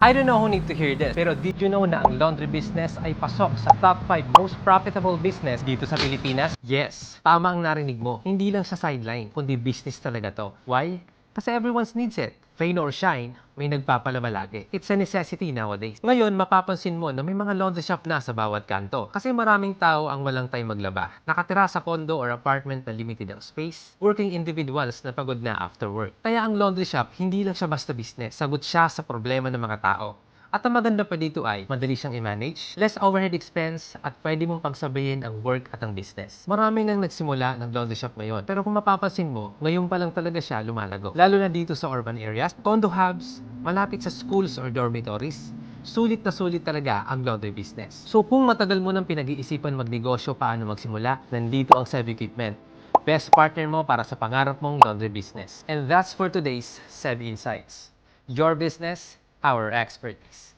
I don't know who need to hear this, pero did you know na ang laundry business ay pasok sa top 5 most profitable business dito sa Pilipinas? Yes, tama ang narinig mo. Hindi lang sa sideline, kundi business talaga to. Why? Kasi everyone needs it. Rain or shine, may nagpapalaba lagi. It's a necessity nowadays. Ngayon, mapapansin mo na may mga laundry shop na sa bawat kanto. Kasi maraming tao ang walang time maglaba. Nakatira sa condo or apartment na limited ang space. Working individuals na pagod na after work. Kaya ang laundry shop, hindi lang siya basta business. Sagot siya sa problema ng mga tao. At ang maganda pa dito ay, madali siyang i-manage, less overhead expense, at pwede mong pagsabayin ang work at ang business. Marami nang nagsimula ng laundry shop ngayon. Pero kung mapapansin mo, ngayon pa lang talaga siya lumalago. Lalo na dito sa urban areas, condo hubs, malapit sa schools or dormitories. Sulit na sulit talaga ang laundry business. So kung matagal mo nang pinag-iisipan magnegosyo paano magsimula, nandito ang Sev Equipment. Best partner mo para sa pangarap mong laundry business. And that's for today's Sev Insights. Your business, our expertise.